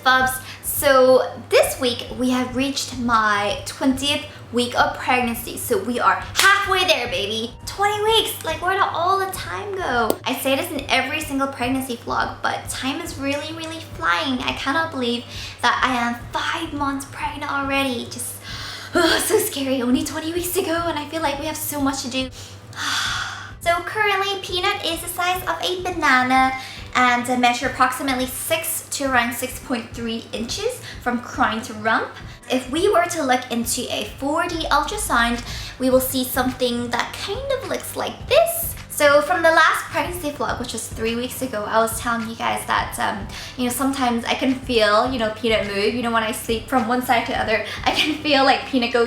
Bubz. So this week we have reached my 20th week of pregnancy. So we are halfway there, baby. 20 weeks, like where did all the time go? I say this in every single pregnancy vlog, but time is really flying. I cannot believe that I am 5 months pregnant already. Just so scary. Only 20 weeks to go and I feel like we have so much to do. So currently Peanut is the size of a banana and measure approximately 6 to around 6.3 inches from crown to rump. If we were to look into a 4D ultrasound, we will see something that kind of looks like this. So from the last pregnancy vlog, which was 3 weeks ago, I was telling you guys that, sometimes I can feel, Peanut move. When I sleep from one side to the other, I can feel like Peanut go,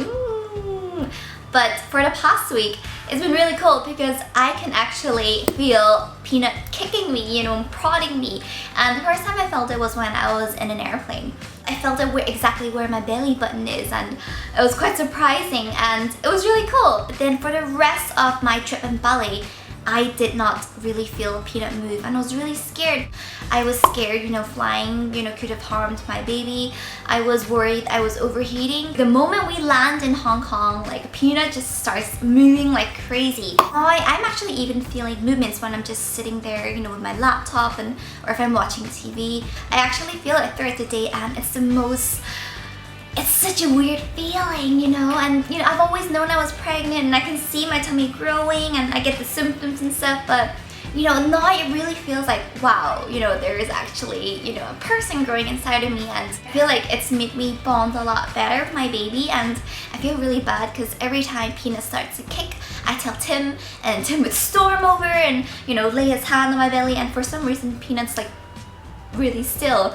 But for the past week, it's been really cool because I can actually feel Peanut kicking me, prodding me. And the first time I felt it was when I was in an airplane. I felt it exactly where my belly button is, and it was quite surprising and it was really cool. But then for the rest of my trip in Bali, I did not really feel Peanut move and I was really scared. I was scared, flying, could have harmed my baby. I was worried I was overheating. The moment we land in Hong Kong, like Peanut just starts moving like crazy. Now I'm actually even feeling movements when I'm just sitting there, with my laptop or if I'm watching TV. I actually feel it throughout the day and it's such a weird feeling, and I've always known I was pregnant and I can see my tummy growing and I get the symptoms and stuff, but now it really feels like, wow, there is actually, a person growing inside of me, and I feel like it's made me bond a lot better with my baby. And I feel really bad because every time Peanut starts to kick, I tell Tim and Tim would storm over and, lay his hand on my belly, and for some reason Peanut's like really still.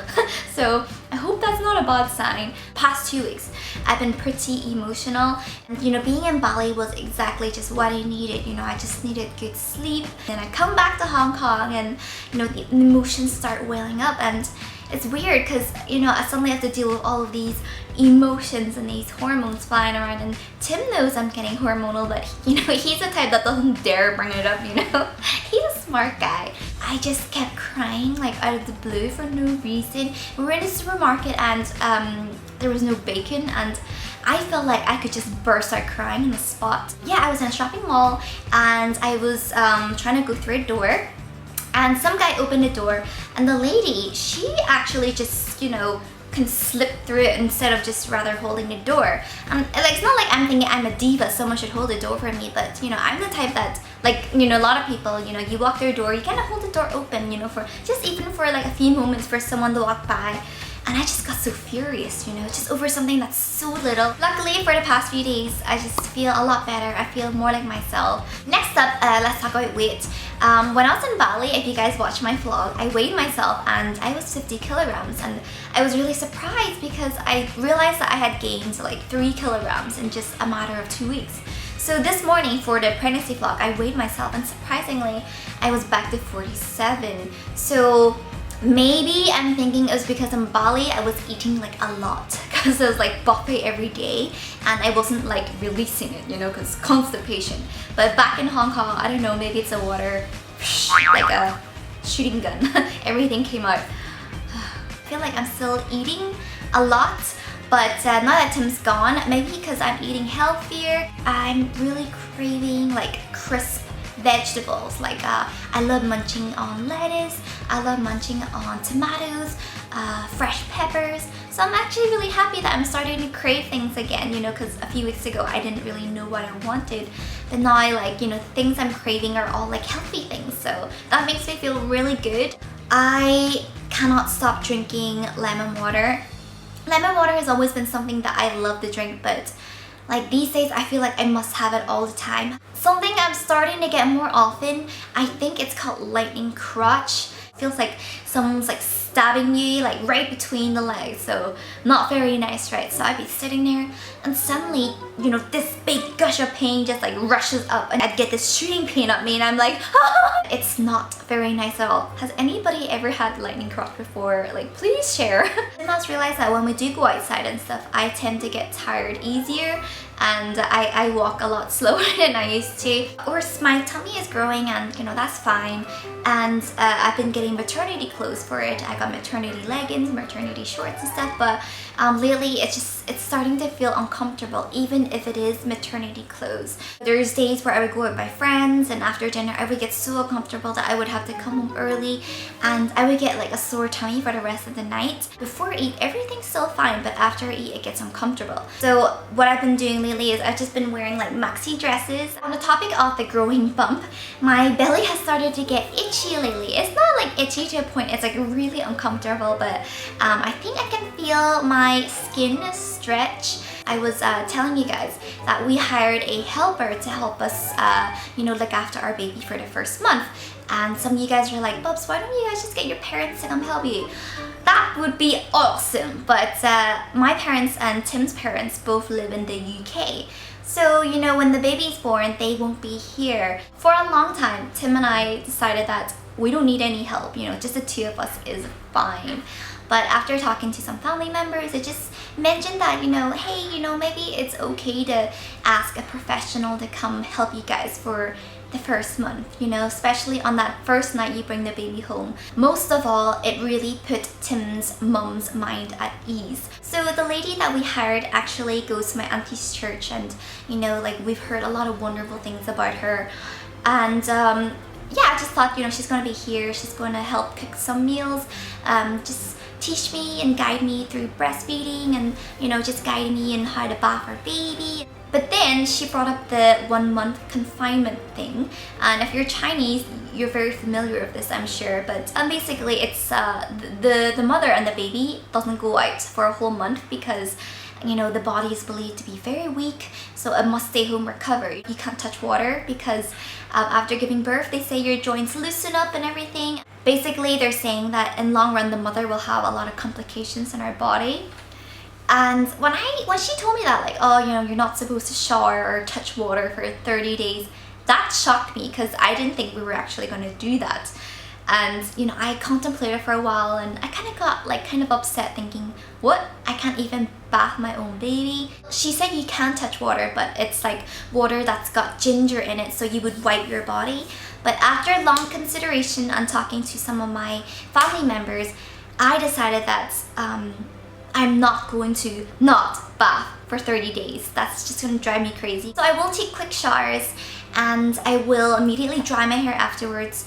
So I hope that's not a bad sign. Past 2 weeks I've been pretty emotional, and being in Bali was exactly just what I needed. I just needed good sleep. Then I come back to Hong Kong and the emotions start welling up, and it's weird because I suddenly have to deal with all of these emotions and these hormones flying around, and Tim knows I'm getting hormonal, but he's the type that doesn't dare bring it up. He's a smart guy. I just kept crying like out of the blue for no reason. We were in the supermarket and there was no bacon, and I felt like I could just burst out crying on the spot. Yeah, I was in a shopping mall and I was trying to go through a door, and some guy opened the door, and the lady, she actually just, can slip through it instead of just rather holding the door. It's not like I'm thinking I'm a diva, someone should hold the door for me, but I'm the type that, a lot of people, you walk through a door, you kind of hold the door open, for just even for like a few moments for someone to walk by. And I just got so furious, just over something that's so little. Luckily, for the past few days, I just feel a lot better. I feel more like myself. Next up, let's talk about weight. When I was in Bali, if you guys watched my vlog, I weighed myself and I was 50 kilograms. And I was really surprised because I realized that I had gained like 3 kilograms in just a matter of 2 weeks. So this morning for the pregnancy vlog, I weighed myself and surprisingly, I was back to 47. So maybe I'm thinking it was because in Bali I was eating like a lot because it was like buffet every day and I wasn't like releasing it, because constipation. But back in Hong Kong, I don't know, maybe it's a water, like a shooting gun. Everything came out. I feel like I'm still eating a lot, but now that Tim's gone, maybe because I'm eating healthier, I'm really craving like crisp vegetables. Like I love munching on lettuce, I love munching on tomatoes, fresh peppers. So I'm actually really happy that I'm starting to crave things again, because a few weeks ago I didn't really know what I wanted, but now the things I'm craving are all like healthy things, so that makes me feel really good. I cannot stop drinking lemon water. Lemon water has always been something that I love to drink, but like these days I feel like I must have it all the time. Something I'm starting to get more often, I think it's called lightning crotch. It feels like someone's like stabbing you like right between the legs, so not very nice, right? So I'd be sitting there and suddenly, this big gush of pain just like rushes up and I'd get this shooting pain at me and I'm like, ah! It's not very nice at all. Has anybody ever had lightning crotch before? Like, please share. I must realize that when we do go outside and stuff, I tend to get tired easier and I walk a lot slower than I used to. Of course, my tummy is growing and that's fine. and I've been getting maternity clothes for it. I got maternity leggings, maternity shorts and stuff, but lately it's starting to feel uncomfortable, even if it is maternity clothes. There's days where I would go out with my friends, and after dinner I would get so uncomfortable that I would have to come home early, and I would get like a sore tummy for the rest of the night. Before I eat, everything's still fine, but after I eat, it gets uncomfortable. So what I've been doing lately is I've just been wearing like maxi dresses. On the topic of the growing bump, my belly has started to get itchy lately. It's not like itchy to a point, it's like really uncomfortable, but I think I can feel my skin stretch. I was telling you guys that we hired a helper to help us, look after our baby for the first month. And some of you guys are like, Bubz, why don't you guys just get your parents to come help you? That would be awesome. But my parents and Tim's parents both live in the UK. So, when the baby's born, they won't be here. For a long time, Tim and I decided that we don't need any help, just the two of us is fine. But after talking to some family members, they just mentioned that, hey, maybe it's okay to ask a professional to come help you guys for the first month, especially on that first night you bring the baby home. Most of all, it really put Tim's mom's mind at ease. So the lady that we hired actually goes to my auntie's church, and, we've heard a lot of wonderful things about her. And, yeah, I just thought, she's gonna be here, she's gonna help cook some meals, just teach me and guide me through breastfeeding, and just guide me in how to bath our baby. But then she brought up the 1 month confinement thing, and if you're Chinese, you're very familiar with this, I'm sure. But basically, it's the mother and the baby doesn't go out for a whole month because the body is believed to be very weak, so it must stay home recover. You can't touch water because after giving birth, they say your joints loosen up and everything. Basically, they're saying that in long run, the mother will have a lot of complications in her body. And when she told me that, like, oh, you're not supposed to shower or touch water for 30 days, that shocked me because I didn't think we were actually going to do that. And I contemplated for a while, and I kind of got kind of upset, thinking, what? I can't even bath my own baby? She said you can touch water, but it's like water that's got ginger in it, so you would wipe your body. But after long consideration and talking to some of my family members, I decided that I'm not going to not bath for 30 days. That's just going to drive me crazy. So I will take quick showers, and I will immediately dry my hair afterwards.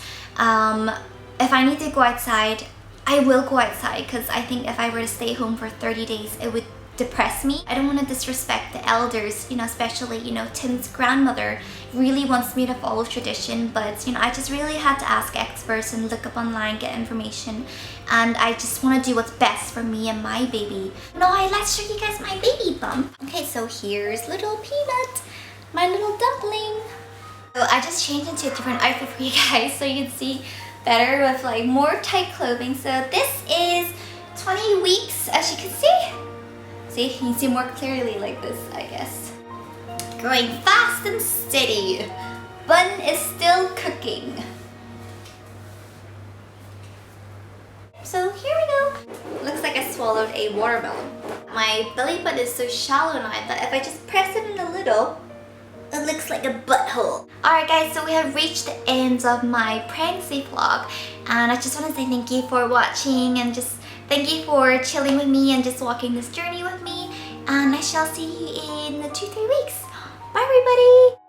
If I need to go outside, I will go outside, because I think if I were to stay home for 30 days, it would depress me. I don't want to disrespect the elders, especially, Tim's grandmother really wants me to follow tradition, but, I just really had to ask experts and look up online, get information, and I just want to do what's best for me and my baby. Now, let's show you guys my baby bump. Okay, so here's little Peanut, my little dumpling. So I just changed into a different outfit for you guys so you can see better with more tight clothing. So this is 20 weeks, as you can see. See, you can see more clearly like this, I guess. Growing fast and steady. Bun is still cooking. So here we go. Looks like I swallowed a watermelon. My belly button is so shallow now that if I just press it in a little, it looks like a butthole. Alright guys, so we have reached the end of my pregnancy vlog, and I just want to say thank you for watching, and just thank you for chilling with me and just walking this journey with me, and I shall see you in 2-3 weeks. Bye everybody!